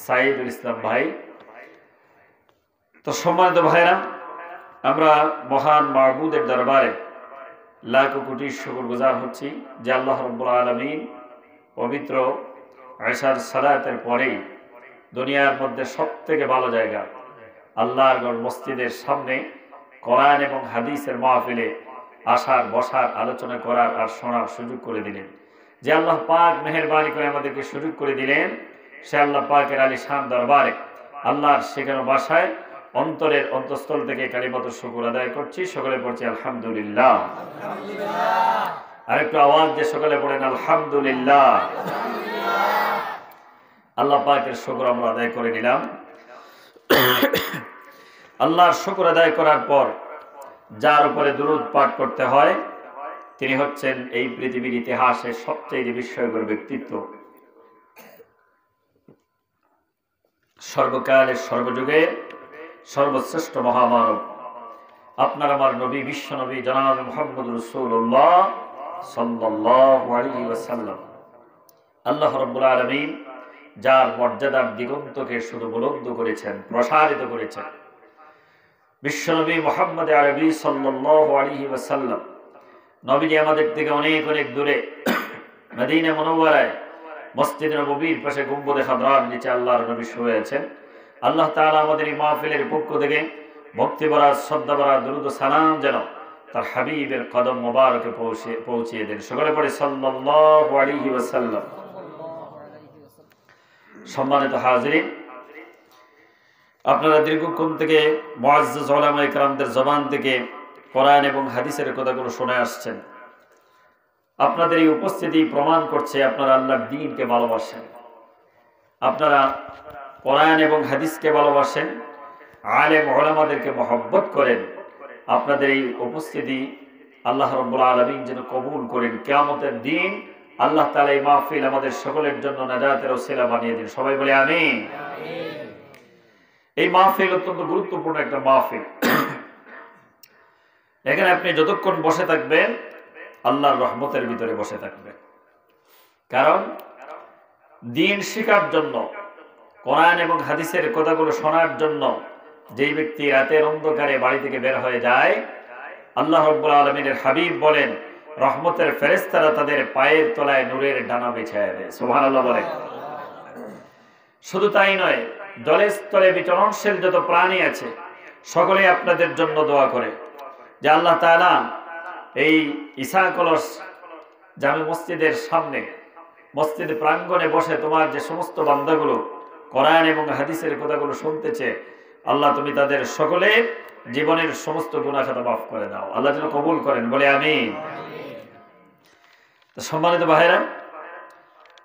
সাইদুল ইসলাম ভাই। তো সম্মানিত ভাইরা, আমরা মহান মাবুদের দরবারে লাখো কোটি শুকরগুজার হচ্ছি যে আল্লাহ রাব্বুল আলামিন পবিত্র আশার সালাতের পরেই দুনিয়ার মধ্যে সবথেকে ভালো জায়গা আল্লাহর ঘর মসজিদের সামনে কোরআন এবং হাদিসের মাহফিলে আসার, বসার, আলোচনা করার আর শোনার সুযোগ করে দিলেন। যে আল্লাহ পাক মেহেরবানি করে আমাদেরকে সুযোগ করে দিলেন, সে আল্লাহ পাকের আলিশান দরবারে আল্লাহর শেখানো ভাষায় অন্তরের অন্তঃস্থল থেকে কালিমাত শুকর আদায় করছি। সকলে পড়ছি আলহামদুলিল্লাহ। আর একটু আওয়াজ দিয়ে সকলে পড়েন আলহামদুলিল্লাহ। আল্লাহ পাকের শুকর আমরা আদায় করে নিলাম। আল্লাহর শুকর আদায় করার পর যার উপরে দুরূদ পাঠ করতে হয় তিনি হচ্ছেন এই পৃথিবীর ইতিহাসের সবচেয়ে বিস্ময়কর ব্যক্তিত্ব, সর্বকালের সর্বযুগের সর্বশ্রেষ্ঠ মহামানব, আপনার আমার নবী, বিশ্ব নবী জনাব মুহাম্মদ রাসূলুল্লাহ সাল্লাল্লাহু আলাইহি ওয়াসাল্লাম। আল্লাহ রাব্বুল আলামিন যার মর্যাদার দিগন্তকে শুধু বুলন্দ করেছেন, প্রসারিত করেছেন। বিশ্বনবী মুহাম্মদ আরবি সাল্লাল্লাহু আলাইহি ওয়াসাল্লাম নবীজি আমাদের থেকে অনেক অনেক দূরে মদিনা মুনাওয়ারায় মসজিদ নববীর পাশে গম্বুজে খাদরার নিচে আল্লাহর নবী শুয়ে আছেন। আল্লাহ তাআলা আমাদের এই মাহফিলের পক্ষ থেকে ভক্তি ভরা, শ্রদ্ধা ভরা দুরূদ ও সালাম যেন তার হাবিবের কদম মোবারকে পৌঁছিয়ে দেন। সকলে পড়ে সাল্লাল্লাহু আলাইহি ওয়াসাল্লাম। সম্মানিত হাজিরিন, আপনারা দীর্ঘক্ষণ থেকে মুআজ্জাজ উলামায়ে কেরামদের জবান থেকে কোরআন এবং হাদিসের কথাগুলো শুনে আসছেন। আপনাদের এই উপস্থিতি প্রমাণ করছে আপনারা আল্লাহর দ্বীনকে ভালোবাসেন, আপনারা কোরআন এবং হাদিসকে ভালোবাসেন, আলেম উলামাদেরকে মহব্বত করেন। আপনাদের এই উপস্থিতি আল্লাহ রাব্বুল আলামিন যেন কবুল করেন। কিয়ামতের দিন আল্লাহ তাআলা এই মাহফিল আমাদের সকলের জন্য নাজাতের ওসিলা বানিয়ে দিন। সবাই বলে আমিন। এই মাহফিল অত্যন্ত গুরুত্বপূর্ণ একটা মাহফিল। এখানে আপনি যতক্ষণ বসে থাকবেন আল্লাহর রহমতের ভিতরে বসে থাকবেন। কারণ দ্বীন শিখার জন্য, কোরআন এবং হাদিসের কথাগুলো শোনার জন্য যেই ব্যক্তি রাতের অন্ধকারে বাড়ি থেকে বের হয়ে যায়, আল্লাহ রাব্বুল আলামিনের হাবিব বলেন রহমতের ফেরেশতারা তাদের পায়ের তলায় নূরের ডানা বিছায় দেয়। সুবহানাল্লাহ বলেন। শুধু তাই নয়, জলের স্থলে বিচরণশীল যত প্রাণী আছে সকলে আপনাদের জন্য দোয়া করে যে আল্লাহ তাআলা এই ঈসা কলস জামে মসজিদের সামনে, মসজিদ প্রাঙ্গণে বসে তোমার যে সমস্ত বান্দাগুলো কোরআন এবং হাদিসের কথাগুলো শুনতেছে, আল্লাহ তুমি তাদের সকলের জীবনের সমস্ত গুনাহ খাতা মাফ করে দাও। আল্লাহ যেন কবুল করেন, বলে আমিন। সম্মানিত ভাইরা,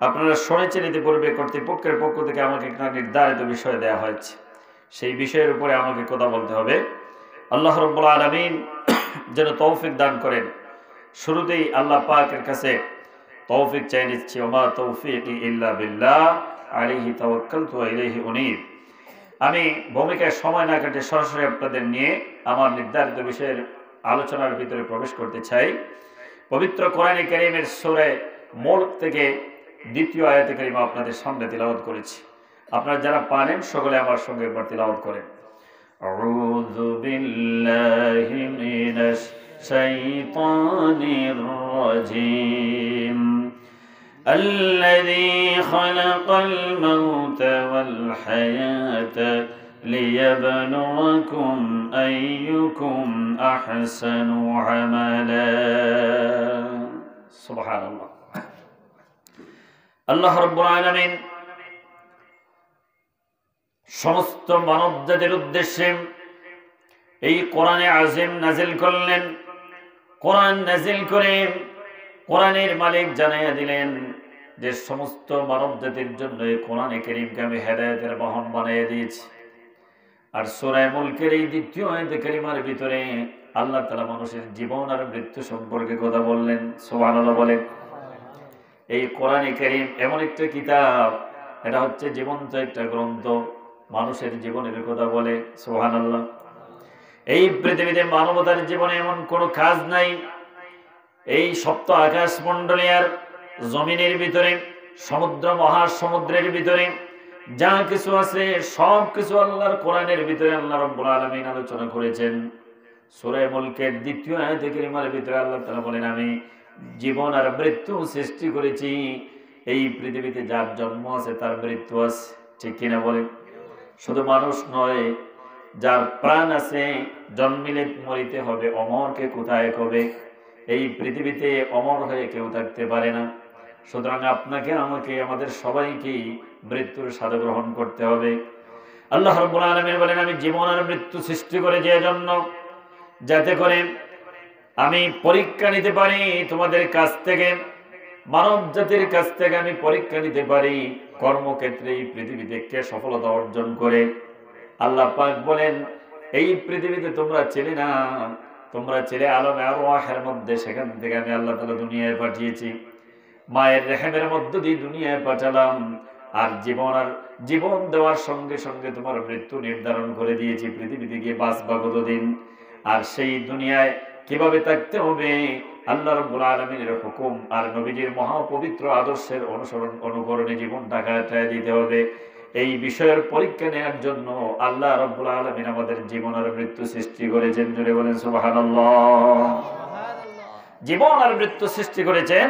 আপনারা শুনেছেন ইতিপূর্বে কর্তৃপক্ষের পক্ষ থেকে আমাকে একটা নির্ধারিত বিষয় দেওয়া হয়েছে, সেই বিষয়ের উপরে আমাকে কথা বলতে হবে। আল্লাহ রাব্বুল আলামিন যেন তৌফিক দান করেন। শুরুতেই আল্লাহ পাকের কাছে তৌফিক চাই নিচ্ছি। ওমা তৌফিকি ইল্লা বিল্লাহ আলাইহি তাওয়াক্কালতু ওয়া ইলাইহি উনীব। আমি ভূমিকায় সময় না কাটে সরাসরি আপনাদের নিয়ে আমার নির্ধারিত বিষয়ের আলোচনার ভিতরে প্রবেশ করতে চাই। পবিত্র কোরআনে কারীমের সূরা মুলক থেকে দ্বিতীয় আয়াতে কারিমা আপনাদের সামনে তিলাওয়াত করেছি। আপনারা যারা পারেন সকলে আমার সঙ্গে একবার তিলাওয়াত করেন। আউযু বিল্লাহি মিনাশ শাইতানির রাজীম। الذي خلق الموت والحياة ليبلوكم أيكم أحسن عملا. سبحان الله. আল্লাহ রাব্বুল আলামিন সমস্ত মানব জাতির উদ্দেশ্যে এই কোরআনে আযীম নাযিল করলেন। কোরআন নাযিল করে কোরআনের মালিক জানাইয়া দিলেন যে সমস্ত মানব জাতির জন্য এই কোরআনে কারীমকে আমি হেদায়েতের বাহন বানিয়ে দিয়েছি। আর সূরা মুলকের এই দ্বিতীয় আয়াতে কারিমার ভিতরে আল্লাহ তাআলা মানুষের জীবন আর মৃত্যু সম্পর্কে কথা বললেন। সুবহানাল্লাহ বলেন। এই কোরআনে কারীম এমন একটা কিতাব, এটা হচ্ছে জীবন্ত একটা গ্রন্থ, মানুষের জীবনের কথা বলে। সুবহানাল্লাহ। এই পৃথিবীতে মানবতার জীবনে এমন কোনো কাজ নাই, এই সপ্ত আকাশ মণ্ডলী আর জমিনের ভিতরে, সমুদ্র মহাসমুদ্রের ভিতরে যা কিছু আছে সব কিছু আল্লাহর কোরআনের ভিতরে আল্লাহ রাব্বুল আলামিন আলোচনা করেছেন। সূরা মুলকের দ্বিতীয় আয়াতে কারিমার ভিতরে আল্লাহ তাআলা বলেন, আমি জীবন আর মৃত্যু সৃষ্টি করেছি, এই পৃথিবীতে যার জন্ম আছে তার মৃত্যু আছে। ঠিক কিনা বলেন? শুধু মানুষ নয়, যার প্রাণ আছে জন্মিলে মরিতে হবে, অমরকে কোথায় কবে? এই পৃথিবীতে অমর হয়ে কেউ থাকতে পারে না। সুতরাং আপনাকে আমাকে আমাদের সবাইকে মৃত্যুর স্বাদ গ্রহণ করতে হবে। আল্লাহ রাব্বুল আলামিন বলেন, আমি জীবন আর মৃত্যু সৃষ্টি করেছি এজন্য যাতে করে আমি পরীক্ষা নিতে পারি তোমাদের কাছ থেকে, মানব জাতির কাছ থেকে আমি পরীক্ষা নিতে পারি কর্মক্ষেত্রে এই পৃথিবীতে কে সফলতা অর্জন করে। আল্লাহ পাক বলেন, এই পৃথিবীতে তোমরা ছিলে না, তোমরা ছিলে আলমে আরওয়াহের মধ্যে, সেখান থেকে আমি আল্লাহ তাআলা দুনিয়ায় পাঠিয়েছি, মায়ের রেহেমের মধ্য দিয়ে দুনিয়ায় পাঠালাম। আর জীবন দেওয়ার সঙ্গে সঙ্গে তোমার মৃত্যু নির্ধারণ করে দিয়েছি, পৃথিবীতে গিয়ে বাঁচবা কতদিন, আর সেই দুনিয়ায় কিভাবে থাকতে হবে আল্লাহ রাব্বুল আলামিনের হুকুম আর নবীজির মহাপবিত্র আদর্শের অনুকরণে জীবনটা কাটায় দিতে হবে। এই বিষয়ের পরীক্ষা নেওয়ার জন্য আল্লাহ রাব্বুল আলামিন আমাদের জীবন আর মৃত্যু সৃষ্টি করেছেন। জোরে বলেন সুবহানাল্লাহ। জীবন আর মৃত্যু সৃষ্টি করেছেন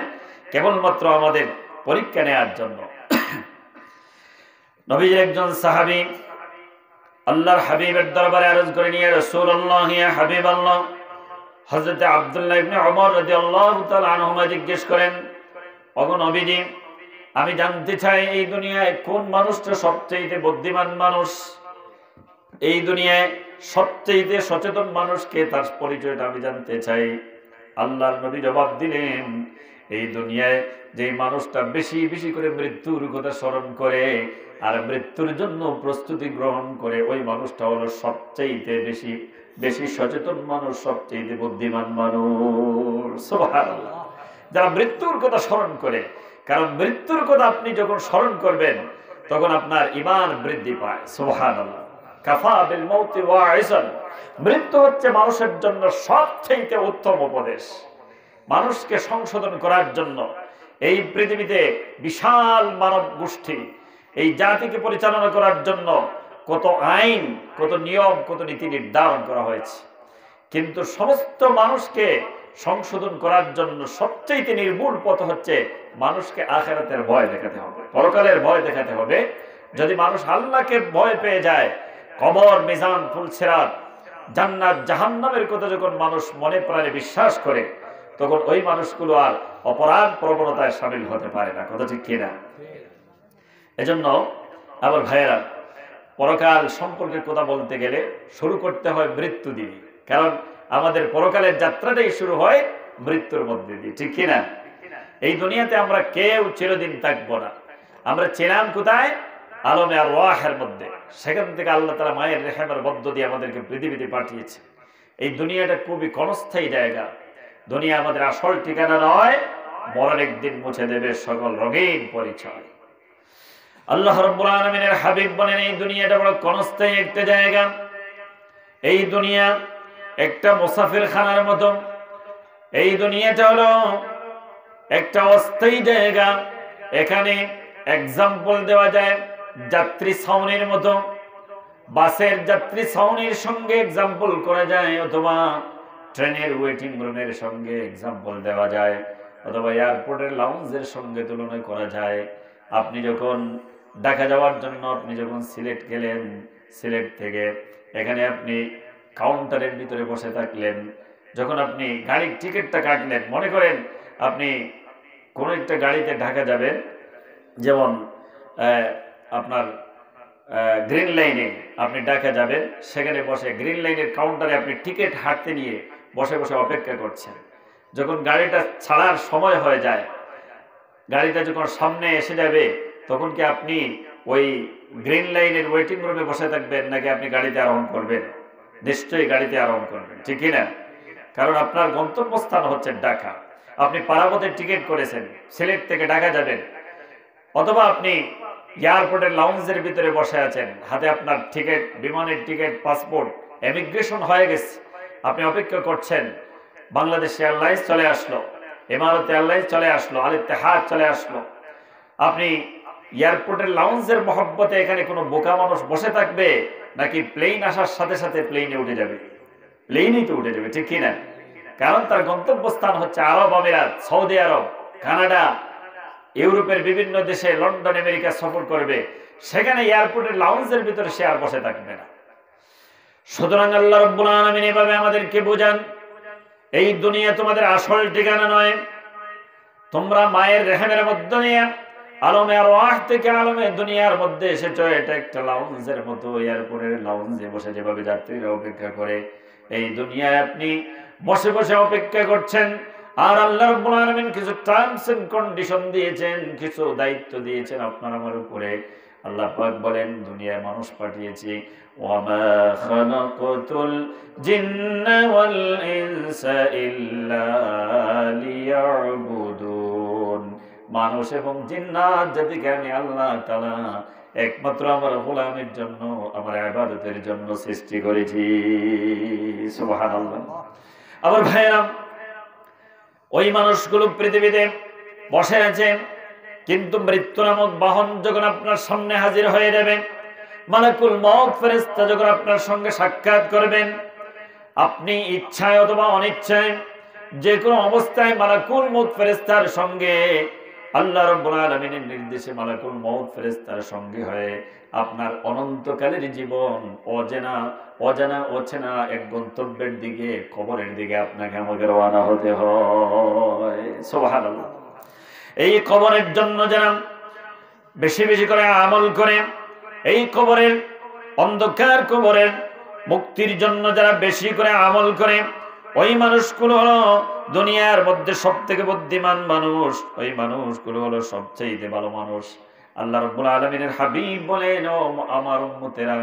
কেবলমাত্র আমাদের পরীক্ষা নেওয়ার জন্য। নবীজির একজন সাহাবী আল্লাহর হাবিবের দরবারে আরজ করে নিয়ে, রাসূলুল্লাহ ইয়া হাবিবাল্লাহ, হযরত আব্দুল্লাহ ইবনে ওমর রাদিয়াল্লাহু তাআলা আনহুমা জিজ্ঞেস করেন, ওগো নবীজি, আমি জানতে চাই এই দুনিয়ায় কোন মানুষটা সবচেয়ে বুদ্ধিমান মানুষ, এই দুনিয়ায় সবচেয়ে সচেতন মানুষকে, তার পরিচয়টা আমি জানতে চাই। আল্লাহর নবী জবাব দিলেন, এই দুনিয়ায় যে মানুষটা বেশি বেশি করে মৃত্যুর কথা স্মরণ করে আর মৃত্যুর জন্য প্রস্তুতি গ্রহণ করে, ওই মানুষটা হলো সবচেয়ে বেশি সচেতন মানুষ, সবচেয়ে বুদ্ধিমান মানুষ। সুবহানাল্লাহ। যারা মৃত্যুর কথা স্মরণ করে, কারণ মৃত্যুর কথা আপনি যখন স্মরণ করবেন তখন আপনার ঈমান বৃদ্ধি পায়। সুবহানাল্লাহ। কাফা বিল মাউতি ওয়াইজান, মৃত্যু হচ্ছে মানুষের জন্য সবচেয়ে উত্তম উপদেশ। মানুষকে সংশোধন করার জন্য এই পৃথিবীতে বিশাল মানব গোষ্ঠী, এই জাতিকে পরিচালনা করার জন্য কত আইন, কত নিয়ম, কত নীতি নির্ধারণ করা হয়েছে, কিন্তু সমস্ত মানুষকে সংশোধন করার জন্য সবচেয়ে নির্মূল পথ হচ্ছে মানুষকে আখিরাতের ভয় দেখাতে হবে, পরকালের ভয় দেখাতে হবে। যদি মানুষ আল্লাহকে ভয় পেয়ে যায়, কবর, মিজান, ফুলসিরাত, জান্নাত, জাহান্নামের কথা যখন মানুষ মনে প্রাণে বিশ্বাস করে, তখন ওই মানুষগুলো আর অপরাধ প্রবণতায় সামিল হতে পারে না। কথা ঠিক কিনা? এজন্য আবার ভাইয়েরা, পরকাল সম্পর্কে কথা বলতে গেলে শুরু করতে হয় মৃত্যু দিয়ে, কারণ আমাদের পরকালের যাত্রাটাই শুরু হয় মৃত্যুর মধ্যে দিয়ে। ঠিক কিনা? এই দুনিয়াতে আমরা কেউ চিরদিন থাকবো না। আমরা ছিলাম কোথায়? আলমে আরওয়াহের মধ্যে। সেখান থেকে আল্লাহ তাআলা মায়ের রেহেমের মধ্য দিয়ে আমাদেরকে পৃথিবীতে পাঠিয়েছে। এই দুনিয়াটা খুবই ক্ষণস্থায়ী জায়গা। দুনিয়া আমাদের আসল ঠিকানা নয়, মরণ একদিন মুছে দেবে সকল রঙিন পরিচয়। আল্লাহ রাব্বুল আলামিনের হাবিব বলেন, এই দুনিয়াটা বড় ক্ষণস্থায়ী একটা জায়গা। এই দুনিয়া একটা মুসাফির খানার মতো। এই দুনিয়াটা হলো একটা অস্থায়ী জায়গা। এখানে এক্সাম্পল দেওয়া যায় যাত্রী ছাউনির মতো। বাসের যাত্রী ছাউনির সঙ্গে এক্সাম্পল করা যায়, অথবা ট্রেনের ওয়েটিং রুমের সঙ্গে এক্সাম্পল দেওয়া যায়, অথবা এয়ারপোর্টের লাউঞ্জের সঙ্গে তুলনা করা যায়। আপনি যখন ঢাকা যাওয়ার জন্য আপনি যখন সিলেট গেলেন, সিলেট থেকে এখানে আপনি কাউন্টারের ভিতরে বসে থাকলেন, যখন আপনি গাড়ির টিকিটটা কাটলেন, মনে করেন আপনি কোনো একটা গাড়িতে ঢাকা যাবেন, যেমন আপনার গ্রিন লাইনে আপনি ঢাকা যাবেন, সেখানে বসে গ্রিন লাইনের কাউন্টারে আপনি টিকিট হাতে নিয়ে বসে বসে অপেক্ষা করছেন। যখন গাড়িটা ছাড়ার সময় হয়ে যায়, গাড়িটা যখন সামনে এসে যাবে, তখন কি আপনি ওই গ্রিন লাইনের ওয়েটিং রুমে বসে থাকবেন নাকি আপনি গাড়িতে আরোহণ করবেন? নিশ্চয়ই গাড়িতে আরোহণ করবেন, ঠিক কিনা? কারণ আপনার গন্তব্যস্থান হচ্ছে ঢাকা। আপনি পারাবতের টিকিট করেছেন, সিলেট থেকে ঢাকা যাবেন, অথবা আপনি এয়ারপোর্টের লাউঞ্জের ভিতরে বসে আছেন, হাতে আপনার টিকিট, বিমানের টিকিট, পাসপোর্ট, ইমিগ্রেশন হয়ে গেছে, আপনি অপেক্ষা করছেন। বাংলাদেশ এয়ারলাইন্স চলে আসলো, ইমারত এয়ারলাইন্স চলে আসলো, আল ইত্তেহাদ চলে আসলো। আপনি এয়ারপোর্টের লাউঞ্জের মহব্বতে এখানে কোনো বোকা মানুষ বসে থাকবে, নাকি প্লেন আসার সাথে সাথে প্লেনে উঠে যাবে? প্লেনই তো উঠে যাবে, ঠিক কিনা? কারণ তার গন্তব্যস্থান হচ্ছে আরব আমিরাত, সৌদি আরব, কানাডা, ইউরোপের বিভিন্ন দেশে, লন্ডন, আমেরিকা সফর করবে। সেখানে এয়ারপোর্টের লাউঞ্জের ভিতরে সে আর বসে থাকবে না। সুতরাং আল্লাহ রাব্বুল আলামিন এভাবে আমাদেরকে বোঝান, এই দুনিয়া তোমাদের আসল ঠিকানা নয়। তোমরা মায়ের রেহেমের মধ্যে নিয়ে আলমে আরওয়াহ থেকে আলমে দুনিয়ার মধ্যে এসেছো। এটা একটা লাউঞ্জের মতো, এয়ারপোর্টের লাউঞ্জে বসে যেভাবে যাত্রীরা অপেক্ষা করে, এই দুনিয়ায় আপনি বসে বসে অপেক্ষা করছেন। আর আল্লাহ রাব্বুল আলামিন কিছু টার্মস এন্ড কন্ডিশন দিয়েছেন, কিছু দায়িত্ব দিয়েছেন আপনার আমার উপরে। আল্লাহ পাক বলেন, দুনিয়ায় মানুষ পাঠিয়েছি, ওয়ামা খালাকাতুল জিন্না ওয়াল ইনসা ইল্লা লিয়াবুদুন। মানুষ এবং জিন্নাত জাতিকে আমি আল্লাহ তাআলা একমাত্র আমার গোলামের জন্য, আমার ইবাদতের জন্য সৃষ্টি করেছি। সুবহানাল্লাহ। আবার ভাইরা, ওই মানুষগুলো পৃথিবীতে বসে আছে, কিন্তু মৃত্যু নামক বাহন যখন আপনার সামনে হাজির হয়ে যাবে, মালাকুল মউত ফেরেশতা যখন আপনার সঙ্গে সাক্ষাৎ করবেন, আপনি ইচ্ছায় অথবা অনিচ্ছায় যে কোনো অবস্থায় মালাকুল মউত ফেরেশতার সঙ্গে, আল্লাহ রাব্বুল আলামিনের নির্দেশে মালাকুল মউত ফেরেশতার সঙ্গে হয়ে আপনার অনন্তকালের জীবন অজানা অচেনা এক গন্তব্যের দিকে, কবরের দিকে আপনাকে আমাকে রওনা হতে হয়। সুবহানাল্লাহ। এই কবরের জন্য যারা বেশি বেশি করে আমল করে, এই কবরের অন্ধকার কবরের মুক্তির জন্য যারা বেশি করে আমল করে, ওই মানুষগুলো হলো দুনিয়ার মধ্যে সবথেকে বুদ্ধিমান মানুষ, ওই মানুষগুলো হলো সবচেয়ে ভালো মানুষ। আল্লাহ রাব্বুল আলামিনের হাবিব বলেন, ও আমার উম্মতেরা,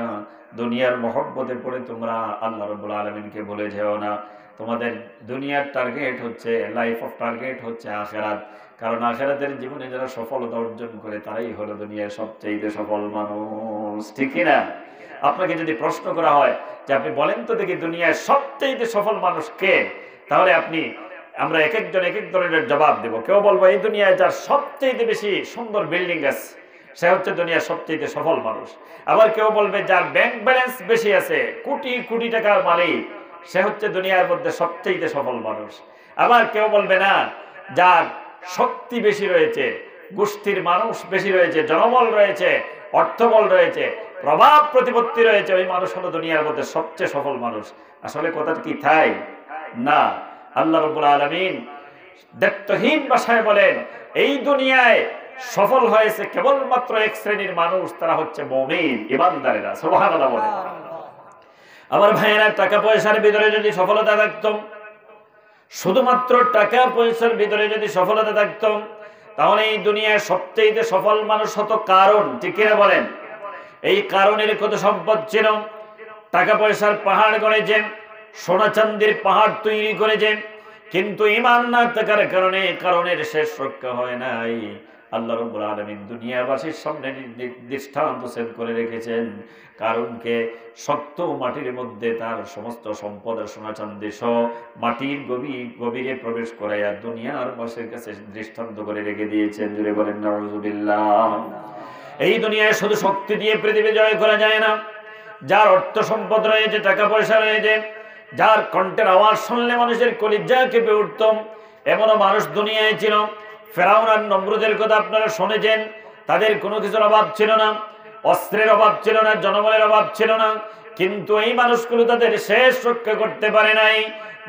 দুনিয়ার মহব্বতে পড়ে তোমরা আল্লাহ রাব্বুল আলামিনকে ভুলে যেও না। তোমাদের দুনিয়ার টার্গেট হচ্ছে, লাইফ অফ টার্গেট হচ্ছে আখিরাত। কারণ আখিরাতের জীবনে যারা সফলতা অর্জন করে তারাই হলো দুনিয়ার সবচেয়ে সফল মানুষ, ঠিক না? আপনাকে যদি প্রশ্ন করা হয় যে আপনি বলেন তো দেখি দুনিয়ার সবচেয়ে সফল মানুষ কে, তাহলে আমরা এক একজন এক এক ধরনের জবাব দেব। কেউ বলবো এই দুনিয়ায় যার সবচেয়ে বেশি সুন্দর বিল্ডিং আছে সে হচ্ছে দুনিয়ার সবচেয়ে সফল মানুষ। আবার কেউ বলবে যার ব্যাংক ব্যালেন্স বেশি আছে, কোটি কোটি টাকার মালিক, সে হচ্ছে দুনিয়ার মধ্যে সবচেয়ে সফল মানুষ। আবার কেউ বলবে না, যার শক্তি বেশি রয়েছে, গোষ্ঠীর মানুষ বেশি রয়েছে, জনবল রয়েছে, অর্থবল রয়েছে, প্রভাব প্রতিপত্তি রয়েছে, ওই মানুষ হলো দুনিয়ার মধ্যে সবচেয়ে সফল মানুষ। আসলে কথাটা কি তাই না? আল্লাহ রাব্বুল আলামিন দায়িত্বহীন ভাষায় বলেন, এই দুনিয়ায় সফল হয়েছে কেবলমাত্র এক শ্রেণীর মানুষ, তারা হচ্ছে মুমিন, ঈমানদারেরা। সুবহানাল্লাহ বলেন। আমার ভাইয়েরা, টাকা পয়সার ভিতরে যদি সফলতা থাকতো, শুধুমাত্র টাকা পয়সার ভিতরে যদি সফলতা থাকতো, তাহলে এই দুনিয়ায় সবচেয়ে সফল মানুষ হতো কারণ, ঠিক কিনা বলেন? এই কারণের কত সম্পদ ছিল, টাকা পয়সার পাহাড় গড়েছেন, সোনা চান্দির পাহাড় তৈরি করেছেন, কিন্তু ঈমান না থাকার কারণে কারণের শেষ রক্ষা হয় নাই। আল্লাহ রাব্বুল আলামিন দুনিয়াবাসীর সামনে দৃষ্টান্ত সেট করে রেখেছেন, কারণকে শক্ত মাটির মধ্যে তার সমস্ত সম্পদ সোনা চাঁদি সহ মাটির গভীরে প্রবেশ করাইয়া দুনিয়ার বাসীর কাছে দৃষ্টান্ত করে রেখে দিয়েছেন। জুড়ে বলেন নাউযুবিল্লাহ। এই দুনিয়ায় শুধু শক্তি দিয়ে পৃথিবী জয় করা যায় না। যার অর্থ সম্পদ রয়েছে, টাকা পয়সা রয়েছে, যার কণ্ঠের আওয়াজ শুনলে মানুষের কলিজা কেঁপে উঠত, এমনও মানুষ দুনিয়ায় ছিল। ফেরাউন আর নমরুদের কথা আপনারা শুনেছেন, তাদের কোনো কিছুর অভাব ছিল না, অস্ত্রের অভাব ছিল না, জনবলের অভাব ছিল না, কিন্তু এই মানুষগুলো তাদের শেষ রক্ষা করতে পারে নাই।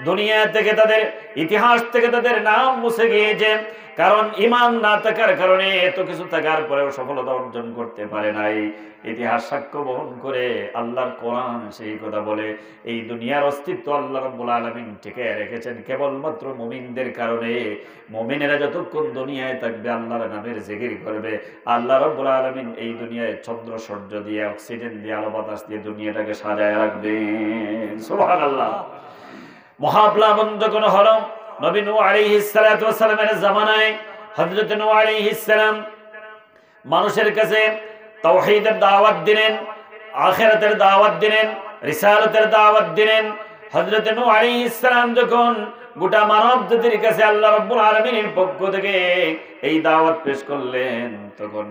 দুনিয়া থেকে, তাদের ইতিহাস থেকে তাদের নাম মুছে গিয়েছে, কারণ ঈমান না থাকার কারণে এত কিছু থাকার পরেও সফলতা অর্জন করতে পারে নাই। ইতিহাস সাক্ষ্য বহন করে, আল্লাহর কোরআন সেই কথা বলে, এই দুনিয়ার অস্তিত্ব আল্লাহ রাব্বুল আলামিন টিকে রেখেছেন কেবলমাত্র মুমিনদের কারণে। মুমিনেরা যতক্ষণ দুনিয়ায় থাকবে, আল্লাহর নামের জিকির করবে, আল্লাহ রাব্বুল আলামিন এই দুনিয়ায় চন্দ্র সূর্য দিয়ে, অক্সিজেন দিয়ে, আলো বাতাস দিয়ে দুনিয়াটাকে সাজায় রাখবেন। সুবহানাল্লাহ। মহাপ্লাবন যখন হলো, নবী নূহ আলাইহিস সালাতু ওয়াস সালামের জামানায় হযরত নূহ আলাইহিস সালাম মানুষের কাছে তাওহীদের দাওয়াত দিলেন, আখিরাতের দাওয়াত দিলেন, রিসালাতের দাওয়াত দিলেন। হযরত নূহ আলাইহিস সালাম যখন গোটা মানব জাতির কাছে আল্লাহ রাব্বুল আলামিনের পক্ষ থেকে এই দাওয়াত পেশ করলেন। তখন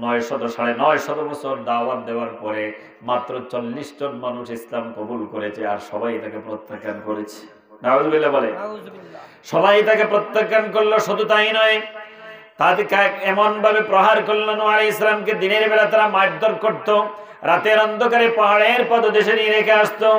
900 বছর দাওয়াত দেওয়ার পরে মাত্র 40 জন মানুষ ইসলাম কবুল করেছে, আর সবাই তাকে প্রত্যাখ্যান করেছে। নাউযুবিল্লাহ বলে, সবাই তাকে প্রত্যাখ্যান করলো। শুধু তাই নয়, তাদেরকে এমন ভাবে প্রহার করলো, নূহ আলাইহিস সালামকে দিনের বেলা তারা মারধর করত, রাতের অন্ধকারে পাহাড়ের পদদেশে নিয়ে রেখে আসতো।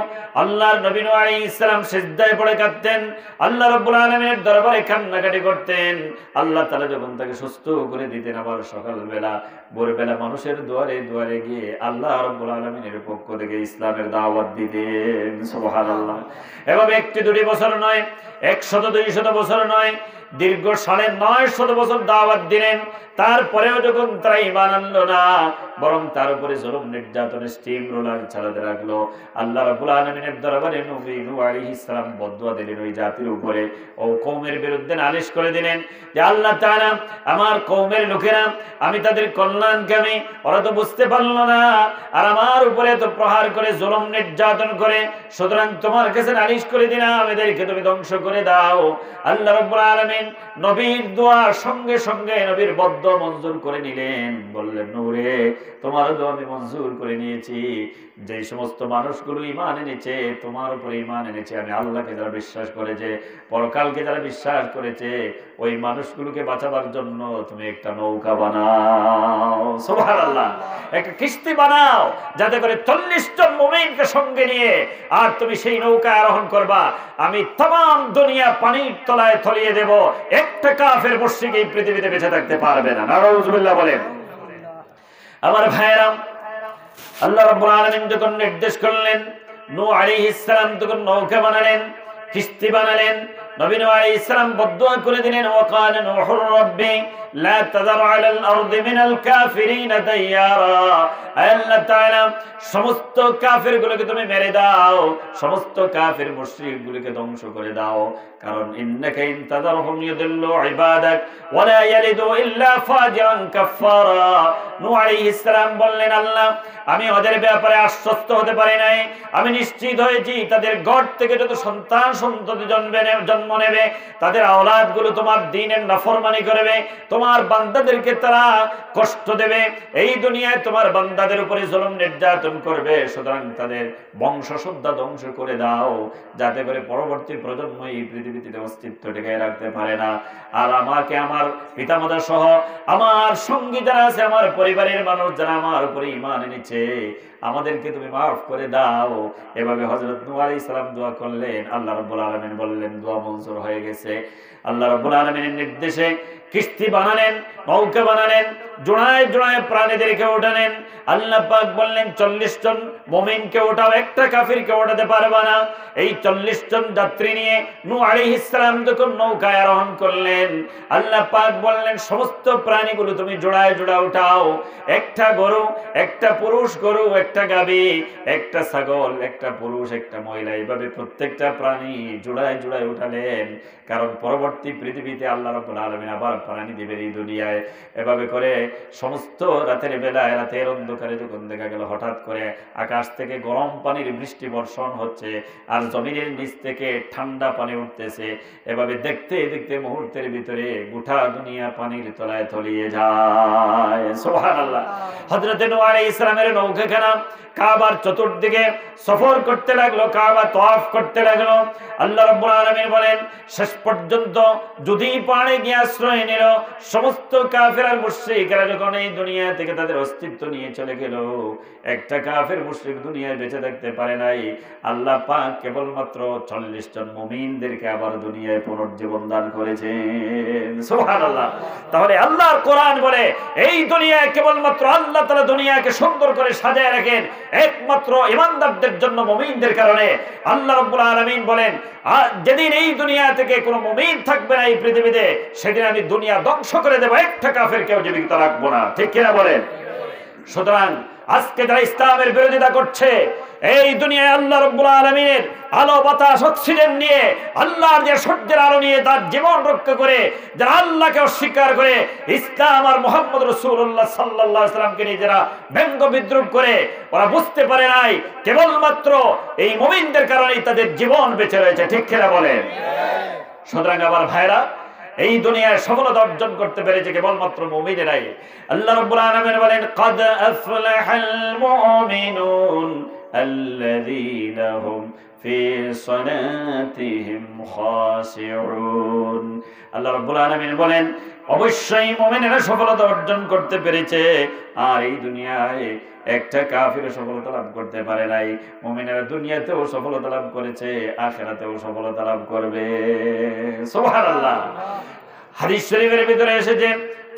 আল্লাহর নবী নূহ আলাইহিস সালাম সিজদায় পড়ে কাঁদতেন, আল্লাহ রাব্বুল আলামিনের দরবারে কান্নাকাটি করতেন। আল্লাহ তাআলা যখন তাকে সুস্থ করে দিতেন, আবার সকালবেলা ভোরবেলা মানুষের দুয়ারে দুয়ারে গিয়ে আল্লাহ রাব্বুল আলামিনের পক্ষ থেকে ইসলামের দাওয়াত দিতেন। সুবহানাল্লাহ। এভাবে 1-2 বছর নয়, 100-200 বছর নয়, দীর্ঘ 950 বছর দাওয়াত দিলেন। তারপরেও যখন তারা ঈমান আনলো না, বরং তার উপরে জুলুম নির্যাতন স্টিম রোলার চালাতে লাগলো, আল্লাহ রাব্বুল আলামিনের দরবারে নবী নূহ আলাইহিস সালাম বদদুয়া দিলেন ওই জাতির উপরে, ও কওমের বিরুদ্ধে নালিশ করে দিলেন যে আল্লাহ তাআলা, আমার কওমের লোকেরা, আমি তাদের কল্যাণকামী, ওরা তো বুঝতে পারলো না, আর আমার উপরে তো প্রহার করে জুলুম নির্যাতন করে, সুতরাং তোমার কাছে নালিশ করে দিলাম, এদেরকে তুমি ধ্বংস করে দাও। আল্লাহ রাব্বুল আলামিন নবীর দোয়া সঙ্গে সঙ্গে নবীর বদদুয়া মঞ্জুর করে নিলেন। বললেন, নূরে, তোমার দোয়া আমি মঞ্জুর করে নিয়েছি। যে সমস্ত মানুষগুলো ঈমান এনেছে, তোমার উপরে ঈমান এনেছে, আমি আল্লাহকে যারা বিশ্বাস করেছে, পরকালকে যারা বিশ্বাস করেছে, ওই মানুষগুলোকে বাঁচাবার জন্য তুমি একটা নৌকা বানাও, সুবহানাল্লাহ, একটা কিস্তি বানাও, যাতে করে 40 জন মুমিনকে সঙ্গে নিয়ে আর তুমি সেই নৌকায় আরোহণ করবা। আমি तमाम দুনিয়া পানির তলায় তলিয়ে দেব, একটা কাফের মুশরিক এই পৃথিবীতে বেঁচে থাকতে পারবে না। নাউযুবিল্লাহ বলেন। আমার ভাইরা, আল্লাহ রাব্বুল আলামিন যখন নির্দেশ করলেন, নূহ আলাইহিস সালাম তখন নৌকা বানালেন, কিস্তি বানালেন। নবী নূহ আলাইহিস সালাম বদদুয়া করে দিলেন, ওয়াকানা নূহুর রাব্বি লা তাযার আলাল আরদি মিনাল কাফিরিন দাইয়ারা, আল্লাহ তাআলা সমস্ত কাফিরগুলোকে তুমি মেরে দাও, সমস্ত কাফির মুশরিকগুলোকে ধ্বংস করে দাও, কারণ ইন্নাকা ইন তাযারহুম ইউদিল্লু ইবাদাক ওয়া লা ইয়ালিদু ইল্লা ফাজিরান কাফারা। নূহ আলাইহিস সালাম বললেন, আল্লাহ, আমি ওদের ব্যাপারে আশ্বস্ত হতে পারি নাই, আমি নিশ্চিত হয়েছি তাদের ঘর থেকে যত সন্তান সন্ততি জন্ম নেবে, তাদের আওলাদগুলো তোমার দ্বীনের নাফরমানি করবে, তোমার বান্দাদেরকে তারা কষ্ট দেবে, এই দুনিয়ায় তোমার বান্দাদের উপরে জুলুম নির্যাতন করবে, সুতরাং তাদের বংশশ্রদ্ধা ধ্বংস করে দাও, যাতে করে পরবর্তী প্রজন্ম এই পৃথিবীতে অস্তিত্ব টিকিয়ে রাখতে পারে না। আর আমাকে, আমার পিতামাতা সহ আমার সঙ্গী যারা আছে, আমার পরিবারের মানুষ যারা আমার উপরে ঈমান এনেছে, আমাদেরকে তুমি মাফ করে দাও। এভাবে হযরত নূহ আলাইহিস সালাম দোয়া করলেন। আল্লাহ রাব্বুল আলামিন বললেন, দোয়া মঞ্জুর হয়ে গেছে। আল্লাহ রাব্বুল আলামিনের নির্দেশে কিস্তি বানালেন, নৌকা বানালেন, জোড়ায় জোড়ায় প্রাণীদেরকে ওঠালেন। আল্লাহ পাক বললেন, 40 জন মুমিনকে ওঠাও, একটা কাফিরকে ওঠাতে পারবে না। এই 40 জন যাত্রী নিয়ে নূহ আলাইহিস সালাম যখন নৌকায় আরোহণ করলেন, আল্লাহ পাক বললেন, সমস্ত প্রাণীগুলো তুমি জোড়ায় জোড়া উঠাও, একটা গরু, একটা পুরুষ গরু, একটা গাভী, একটা ছাগল, একটা পুরুষ, একটা মহিলা, এইভাবে প্রত্যেকটা প্রাণী জোড়ায় জোড়ায় উঠালেন, কারণ পরবর্তী পৃথিবীতে আল্লাহ রাব্বুল আলামিন আবার প্রাণী দিবেন এই দুনিয়ায়। এভাবে করে সমস্ত রাতের বেলায়, রাতের অন্ধকারে যখন দেখা গেল হঠাৎ করে আকাশ থেকে গরম পানির বৃষ্টি বর্ষণ হচ্ছে, আর জমিনের নিচ থেকে ঠান্ডা পানি উঠতেছে, এভাবে দেখতে দেখতে মুহূর্তের ভিতরে গোটা দুনিয়া পানির তলায় তলিয়ে যায়। সুবহানাল্লাহ। হযরত নূহ আলাইহিস সালামের নৌকাখানা কাবার চতুর্দিকে সফর করতে লাগলো, কাবা তওয়াফ করতে লাগলো। আল্লাহ রাব্বুল আলামিন বলেন, শেষ পর্যন্ত যদি পাড়ে গিয়ে আশ্রয় নিল, সমস্ত কাফের আর মুশরিকরা যখন এই দুনিয়া থেকে তাদের অস্তিত্ব নিয়ে চলে গেল, একটা কাফের মুশরিক দুনিয়ায় বেঁচে থাকতে পারে নাই। আল্লাহ পাক কেবলমাত্র 40 জন মুমিনদেরকে আবার দুনিয়ায় পুনর্জীবন দান করেছেন। সুবহানাল্লাহ। তাহলে আল্লাহর কোরআন বলে, এই দুনিয়ায় কেবলমাত্র আল্লাহ তাআলা দুনিয়াকে সুন্দর করে সাজায় রাখেন একমাত্র ঈমানদারদের জন্য, মুমিনদের কারণে। আল্লাহ রাব্বুল আলামিন বলেন, যেদিন এই দুনিয়া থেকে কোনো মুমিন থাকবে না এই পৃথিবীতে, সেদিন আমি দুনিয়া ধ্বংস করে দেব, একটা কাফেরকেও জীবিত রাখবো না। ঠিক কিনা বলেন? সুতরাং আজকে যারা ইসলামের বিরোধিতা করছে, এই দুনিয়ায় আল্লাহ রাব্বুল আলামিনের আলো বাতাস অক্সিজেন নিয়ে, আল্লাহর যে সূর্যের আলো নিয়ে তার জীবন রক্ষা করে, যারা আল্লাহকে অস্বীকার করে ইসলাম আর মুহাম্মদ রাসূলুল্লাহ সাল্লাল্লাহু আলাইহি সাল্লামকে নিয়ে যারা ব্যঙ্গ বিদ্রুপ করে, ওরা বুঝতে পারে নাই কেবলমাত্র এই মুমিনদের কারণেই তাদের জীবন বেঁচে রয়েছে। ঠিক কিনা বলেন? সুতরাং আমার ভাইরা, এই দুনিয়ায় সফলতা অর্জন করতে পেরেছে কেবলমাত্র মুমিনেরাই। আল্লাহ রাব্বুল আলামিন বলেন, ক্বাদ আফলাহাল মুমিনুন আল্লাযীনা হুম ফি সালাতিহিম খাশিউন। আল্লাহ রাব্বুল আলামিন বলেন, অবশ্যই মুমিনেরা সফলতা অর্জন করতে পেরেছে, আর এই দুনিয়ায় একটা কাফির সফলতা লাভ করতে পারে নাই। মুমিনেরা দুনিয়াতেও সফলতা লাভ করেছে, আখিরাতেও সফলতা লাভ করবে। সুবহানাল্লাহ। হাদিস শরীফের ভিতরে এসেছে,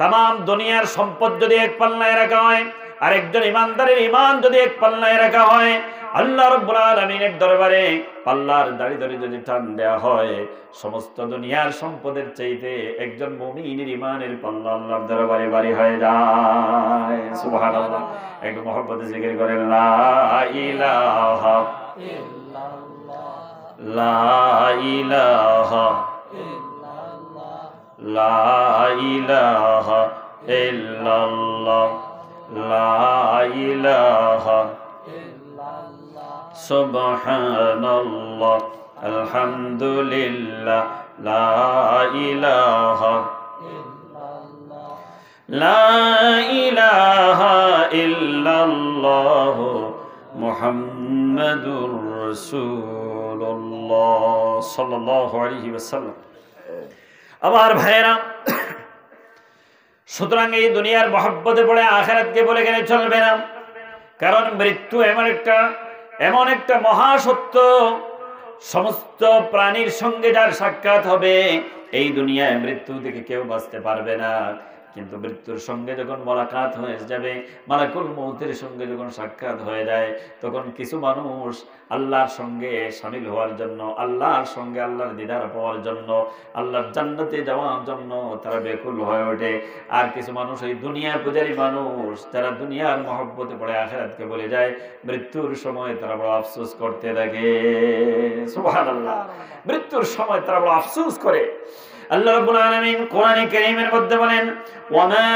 तमाम দুনিয়ার সম্পদ যদি এক পাল্লায় রাখা হয়, আর একজন ইমানদারের ঈমান যদি এক পাল্লায় রাখা হয়, আল্লাহ রাব্বুল আলামিনের দরবারে পাল্লার দাড়ি ধরে যদি টান দেওয়া হয়, সমস্ত দুনিয়ার সম্পদের চাইতে একজন মুমিনের ঈমানের পাল্লা আল্লাহর দরবারে ভারী হয়ে যায়। সুবহানাল্লাহ। একটু মহব্বতে জিকির করেন, লা ইলাহা ইল্লাল্লাহ, লা ইলাহা ইল্লাল্লাহ, লা ইলাহা ইল্লাল্লাহ, লা ইলাহা সুবহানাল্লাহ, আলহামদুলিল্লাহ, লা ইলাহা ইল্লাল্লাহ, লা ইলাহা ইল্লাল্লাহ, মুহাম্মাদুর রাসূলুল্লাহ সাল্লাল্লাহু আলাইহি ওয়াসাল্লাম। আমার ভাইরা, সুতরাং এই দুনিয়ার মহব্বতে পড়ে আখিরাতকে বলে গেলে চলবে না। কারণ মৃত্যু এমন একটা মহাসত্য, সমস্ত প্রাণীর সঙ্গে যার সাক্ষাৎ হবে, এই দুনিয়ায় মৃত্যু থেকে কেউ বাঁচতে পারবে না। কিন্তু মৃত্যুর সঙ্গে যখন মোলাকাত হয়ে যাবে, মালাকুল মউতের সঙ্গে যখন সাক্ষাৎ হয়ে যায়, তখন কিছু মানুষ আল্লাহর সঙ্গে শামিল হওয়ার জন্য, আল্লাহর সঙ্গে আল্লাহর দিদার পাওয়ার জন্য, আল্লাহর জান্নাতে যাওয়ার জন্য তারা বেকুল হয়ে ওঠে। আর কিছু মানুষ এই দুনিয়ার পূজারী মানুষ, যারা দুনিয়ার মহব্বতে পড়ে আখিরাতকে বলে যায়, মৃত্যুর সময় তারা বড় আফসোস করতে থাকে। সুবহানাল্লাহ। মৃত্যুর সময় তারা বড় আফসোস করে। আল্লাহ রাব্বুল আলামিন কোরআনে কারীমের মধ্যে বলেন, ওয়ামা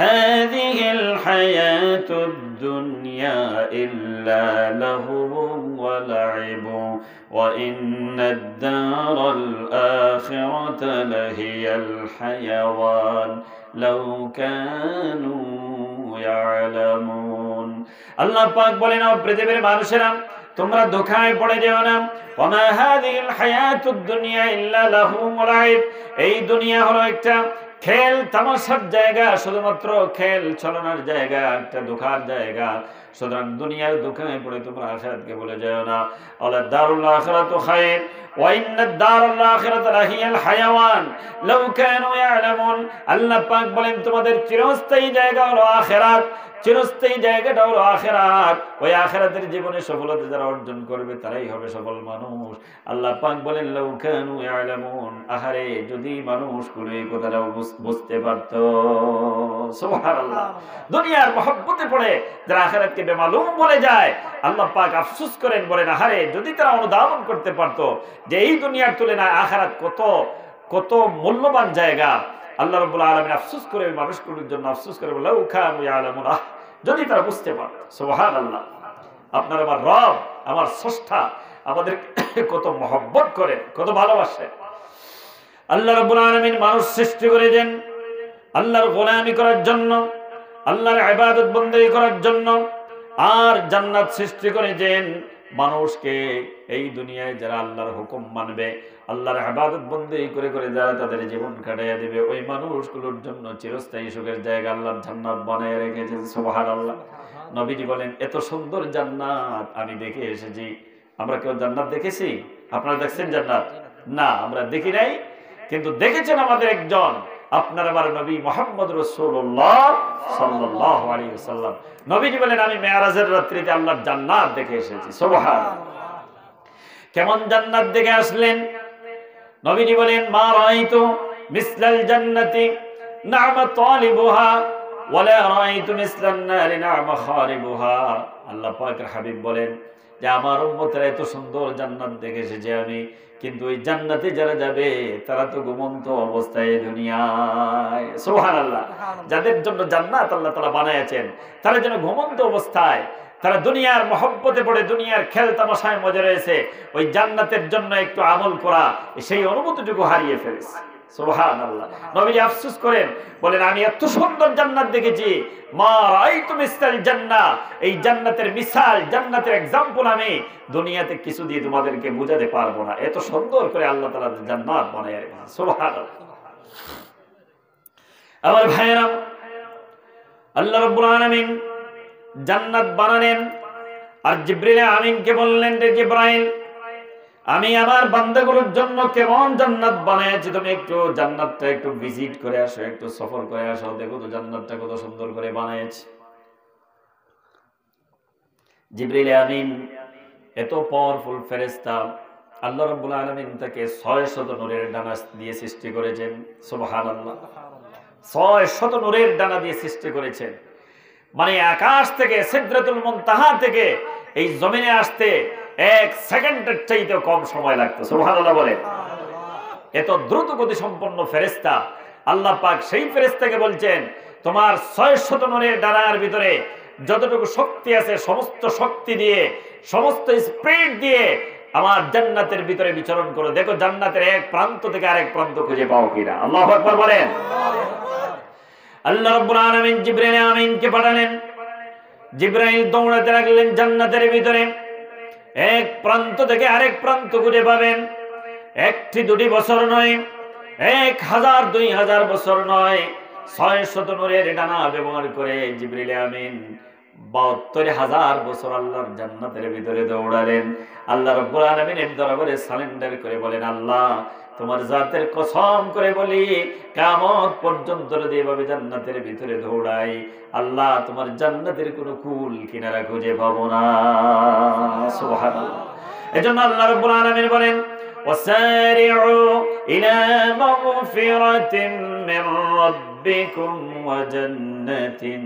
হাযিহিল হায়াতুদ দুনিয়া ইল্লা লাহুম ওয়া লাইবু ওয়া ইন্নাদ দারাল আখিরাতা লাহিয়াল হায়াওয়ান লাউ কানু ইয়ালামুন। আল্লাহ পাক বলেন, ও পৃথিবীর মানুষেরা, তোমরা ধোঁকায় পড়ে যেও না। ওয়ামা হাযিহিল হায়াতুদ দুনিয়া ইল্লা লাহুম ওয়া লাইব। এই দুনিয়া হলো একটা খেল তামাশার জায়গা, শুধুমাত্র খেল ছলনার জায়গা, একটা ধোঁকার জায়গা। সুতরাং দুনিয়ার ধোঁকায় পড়ে তোমরা আখিরাতকে ভুলে যেও না। আলা দারুল আখিরাতু খায়র ওয়া ইন্নাদ দারাল আখিরাতা লাহিয়াল হায়াওয়ান লাউ কানু ইয়ালামুন। আল্লাহ পাক বলেন, তোমাদের চিরস্থায়ী জায়গা হলো আখিরাত, চিরস্থায়ী জায়গাটা হলো আখিরাত। ওই আখিরাতের জীবনে সফলতা যারা অর্জন করবে তারাই হবে সফল মানুষ। আল্লাহ পাক বলেন, লাউ কানু ইয়ালামুন। আহারে, যদি মানুষগুলো এই কথাটাও বুঝতে পারতো। সুবহানাল্লাহ। দুনিয়ার মহব্বতে পড়ে যারা আখিরাতকে বেমালুম বলে যায়, আল্লাহ পাক আফসোস করেন, বলেন, আহারে, যদি তারা অনুধাবন করতে পারতো যে এই দুনিয়ার তুলনায় আখিরাত কত মূল্যবান জায়গা। আল্লাহ রাব্বুল আলামিন আফসোস করে ওই মানুষগুলোর জন্য আফসোস করে বলে, লাউ কানু ইয়ালামুন। যদি তারা বুঝতে পারত। সুবহানাল্লাহ। আপনার আমার রব, আমার স্রষ্টা আমাদের কত মহব্বত করেন, কত ভালোবাসেন। আল্লাহ রাব্বুল আলামিন মানুষ সৃষ্টি করেছেন আল্লাহর গোলামি করার জন্য, আল্লাহর ইবাদত বন্দেগী করার জন্য, আর জান্নাত সৃষ্টি করেছেন মানুষকে এই দুনিয়ায় যারা আল্লাহর হুকুম মানবে, আল্লাহর ইবাদত বন্দেগী করে করে যারা তাদের জীবন কাটাইয়া দিবে, ওই মানুষগুলোর জন্য চিরস্থায়ী সুখের জায়গা আল্লাহর জান্নাত বানায় রেখেছেন। সুবহানাল্লাহ। নবীজি বলেন, এত সুন্দর জান্নাত আমি দেখে এসেছি। আমরা কেউ জান্নাত দেখেছি? আপনারা দেখছেন জান্নাত? না, আমরা দেখি নাই, কিন্তু দেখেছেন আমাদের একজন, আপনার আমার নবী মুহাম্মদ রাসূলুল্লাহ সাল্লাল্লাহু আলাইহি ওয়াসাল্লাম। নবীজি বলেন, আমি মেরাজের রাত্রিতে আল্লাহর জান্নাত দেখে এসেছি। সুবহানাল্লাহ। কেমন জান্নাত দেখে আসলেন? নবীজি বলেন, মা রাআইতু মিসলাল জান্নাতি না'মা তালিবুহা ওয়ালা রাআইতু মিসলান নারি না'মা খারিবুহা। আল্লাহ পাকের হাবিব বলেন যে আমার উম্মতেরা এত সুন্দর জান্নাত দেখেছে যে আমি, কিন্তু ওই জান্নাতে যারা যাবে তারা তো ঘুমন্ত অবস্থায় দুনিয়ায়। সুবহানাল্লাহ। যাদের জন্য জান্নাত আল্লাহ তাআলা বানায়াছেন তারা যেন ঘুমন্ত অবস্থায়, তারা দুনিয়ার মহব্বতে পড়ে দুনিয়ার খেল তামাশায় মজা রয়েছে, ওই জান্নাতের জন্য একটু আমল করা সেই অনুভূতিটুকু হারিয়ে ফেলেছে। সুবহানাল্লাহ। নবী আফসোস করেন, বলেন আমি এত সুন্দর জান্নাত দেখেছি, মা রাআইতু মিসলাল জান্নাহ, এই জান্নাতের মিসাল, জান্নাতের एग्जांपल আমি দুনিয়াতে কিছু দিয়ে তোমাদেরকে বোঝাতে পারবো না, এত সুন্দর করে আল্লাহ তাআলা জান্নাত বানায় রেখেছেন। সুবহানাল্লাহ। আমার ভাইরা, আল্লাহ রাব্বুল আলামিন জান্নাত বানালেন আর জিবরিল আমিনকে বললেন যে জিবরাইল, আমি আমার বান্দাগুলোর জন্য কেমন জান্নাত বানাইছি, তুমি একটু জান্নাতটা একটু ভিজিট করে আসো, একটু সফর করে আসো, দেখো তো জান্নাতটা কত সুন্দর করে বানাইছি। জিবরিল আমিন এত পাওয়ারফুল ফেরেশতা, আল্লাহ রাব্বুল আলামিন তাকে 600 নূরের ডানা দিয়ে সৃষ্টি করেছেন। সুবহানাল্লাহ। 600 নূরের ডানা দিয়ে সৃষ্টি করেছেন। মানে আকাশ থেকে সিদরাতুল মুনতাহা থেকে এই জমিনে আসতে 1 সেকেন্ডের চাইতেও কম সময় লাগতো। সুবহানাল্লাহ বলেন। এত দ্রুত গতি সম্পন্ন ফেরেশতা, আল্লাহ পাক সেই ফেরেশতাকে বলছেন তোমার 600 নূরের ডানার ভিতরে যতটুকু শক্তি আছে সমস্ত শক্তি দিয়ে, সমস্ত স্পিড দিয়ে আমার জান্নাতের ভিতরে বিচরণ করো, দেখো জান্নাতের এক প্রান্ত থেকে আরেক প্রান্ত খুঁজে পাও কিনা। আল্লাহু আকবার বলেন। আল্লাহ রাব্বুল আলামিন জিবরাইল আমিনকে পাঠালেন। জিবরাইল দৌড়াতে লাগলেন জান্নাতের ভিতরে, এক প্রান্ত থেকে আরেক প্রান্ত খুঁজে পাবেন। একটি দুটি বছর নয়, 1000 2000 বছর নয়, 600 নূরের ডানা ব্যবহার করে জিবরাইল আমিন 72,000 বছর আল্লাহর জান্নাতের ভিতরে দৌড়ালেন। আল্লাহ রাব্বুল আলামিনের দরবারে সারেন্ডার করে বলেন, আল্লাহ তোমার জাতের কসম করে বলি, কিয়ামত পর্যন্ত যদি এভাবে জান্নাতের ভিতরে দৌড়াই, আল্লাহ তোমার জান্নাতের কোনো কুল কিনারা খুঁজে পাবো না। সুবহানাল্লাহ। এজন্য আল্লাহ রাব্বুল আলামিন বলেন, ওয়াসারিউ ইলা মাগফিরাতিন মির রাব্বিকুম ওয়া জান্নাতিন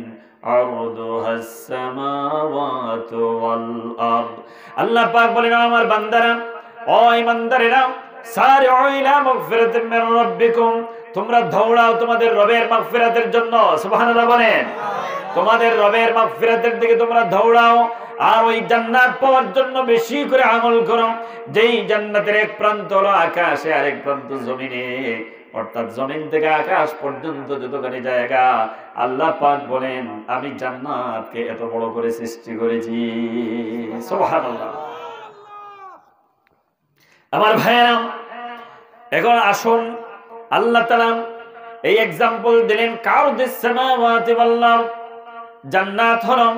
আরদুহাস সামাওয়াতু ওয়াল আরদ। আল্লাহ পাক বলেন, আমার বান্দারা, ও ঈমানদারেরা, সারিউ ইলা মাগফিরাতিন মির রাব্বিকুম, তোমরা দৌড়াও তোমাদের রবের মাগফিরাতের জন্য। সুবহানাল্লাহ বলেন। তোমাদের রবের মাগফিরাতের দিকে তোমরা দৌড়াও, আর ওই জান্নাত পাওয়ার জন্য বেশি করে আমল করো। যেই জান্নাতের এক প্রান্ত হলো আকাশে, আরেক প্রান্ত জমিনে, অর্থাৎ জমিন থেকে আকাশ পর্যন্ত যতখানি জায়গা, আল্লাহ পাক বলেন আমি জান্নাতকে এত বড় করে সৃষ্টি করেছি। সুবহানাল্লাহ। আমার ভাইয়েরা, এখন আসুন আল্লাহ তাআলা এই एग्जांपल দিলেন, কারদিস সামাওয়াতি ওয়াল আরদ। জান্নাত হলো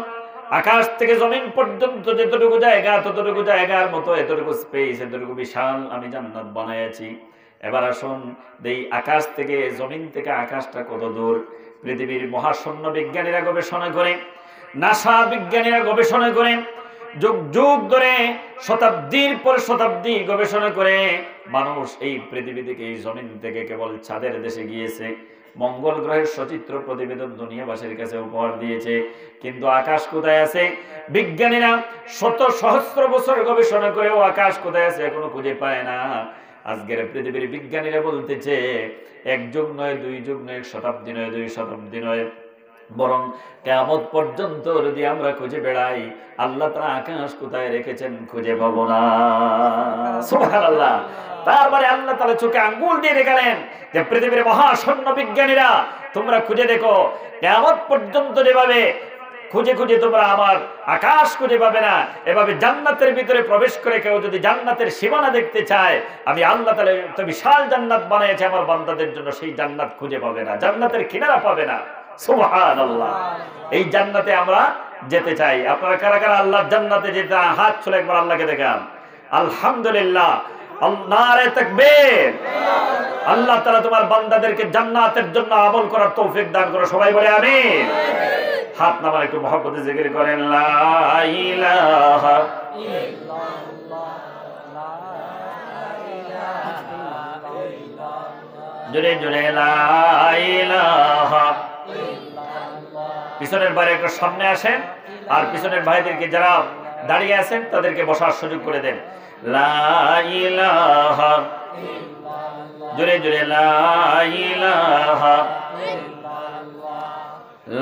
আকাশ থেকে জমিন পর্যন্ত যতটুকু জায়গা, ততটুকু জায়গার মতো এতটুকু স্পেস, এতটুকু বিশাল আমি জান্নাত বানাইছি। এবার আসুন দেই, আকাশ থেকে জমিন থেকে আকাশটা কত দূর। পৃথিবীর মহাশূন্য বিজ্ঞানীরা গবেষণা করে, নাসা বিজ্ঞানীরা গবেষণা করে, যুগ যুগ ধরে শতাব্দীর পর শতাব্দী গবেষণা করে মানুষ এই পৃথিবী থেকে, এই জমিন থেকে কেবল চাঁদের দেশে গিয়েছে, মঙ্গল গ্রহের সচিত্র প্রতিবেদন দুনিয়াবাসীর কাছে উপহার দিয়েছে, কিন্তু আকাশ কোথায় আছে? বিজ্ঞানীরা শত সহস্র বছর গবেষণা করেও আকাশ কোথায় আছে এখনো খুঁজে পায় না। আজকের পৃথিবীর বিজ্ঞানীরা বলতেছে 1 যুগ নয়, 2 যুগ নয়, 1 শতাব্দী নয়, 2 শতাব্দী নয়, বরং কিয়ামত পর্যন্ত যদি আমরা খুঁজে বেড়াই, আল্লাহ তাআলা আকাশ কোথায় রেখেছেন খুঁজে পাবো না। সুবহানাল্লাহ। তারপরে আল্লাহ তাআলা চোখে আঙ্গুল দিয়ে দেখালেন যে পৃথিবীর মহাশূন্য বিজ্ঞানীরা, তোমরা খুঁজে দেখো, কিয়ামত পর্যন্ত যেভাবে খুঁজে খুঁজে তোমরা আমার আকাশ খুঁজে পাবে না, এভাবে জান্নাতের ভিতরে প্রবেশ করে কেউ যদি জান্নাতের সীমানা দেখতে চায়, আমি আল্লাহ তাআলা তো বিশাল জান্নাত বানিয়েছি আমার বান্দাদের জন্য, সেই জান্নাত খুঁজে পাবে না, জান্নাতের কিনারা পাবে না। সুবহানাল্লাহ। এই জান্নাতে আমরা যেতে চাই। আপনারা কারা কারা আল্লাহর জান্নাতে যেতে হাত ছুলে একবার আল্লাহকে দেখান। আলহামদুলিল্লাহ। নারে তাকবীর। আল্লাহ তাআলা তোমার বান্দাদেরকে জান্নাতের জন্য আমল করার তৌফিক দান করো। সবাই বলে আমিন। হাত নামান, একটু মহব্বতে জিকির করেন, লা ইলাহা ইল্লাল্লাহ, লা ইলাহা ইল্লাল্লাহ, জোরে জোরে লা ইলাহা ইল্লাল্লাহ, পিছনের বাইরে একটা সামনে আসেন, আর পিছনের ভাইদেরকে যারা দাঁড়িয়ে আছেন তাদেরকে বসার সুযোগ করে দেন। লা ইলাহা, জোরে জোরে লা ইলাহা,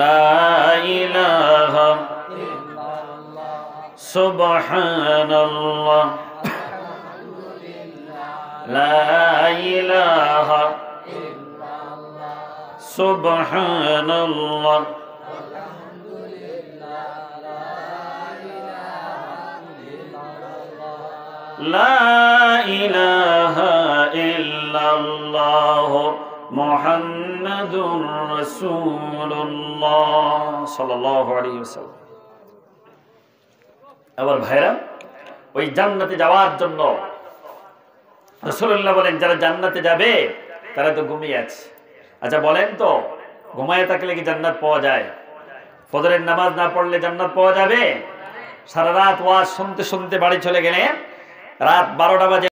লা ইলাহা সুবহানাল্লাহ, লা ইলাহা সুবহানাল্লাহ, লা ইলাহা ইল্লাল্লাহ মুহাম্মাদুর রাসূলুল্লাহ সাল্লাল্লাহু আলাইহি ওয়াসাল্লাম। আবার ভাইরা, ওই জান্নাতে যাওয়ার জন্য রাসূলুল্লাহ বলেন যারা জান্নাতে যাবে তারা তো ঘুমিয়ে আছে। আচ্ছা বলেন তো, ঘুমায় থাকলে কি জান্নাত পাওয়া যায়? ফজরের নামাজ না পড়লে জান্নাত পাওয়া যাবে? সারা রাত ওয়াজ শুনতে শুনতে বাড়ি চলে গেলে রাত 12টা বাজে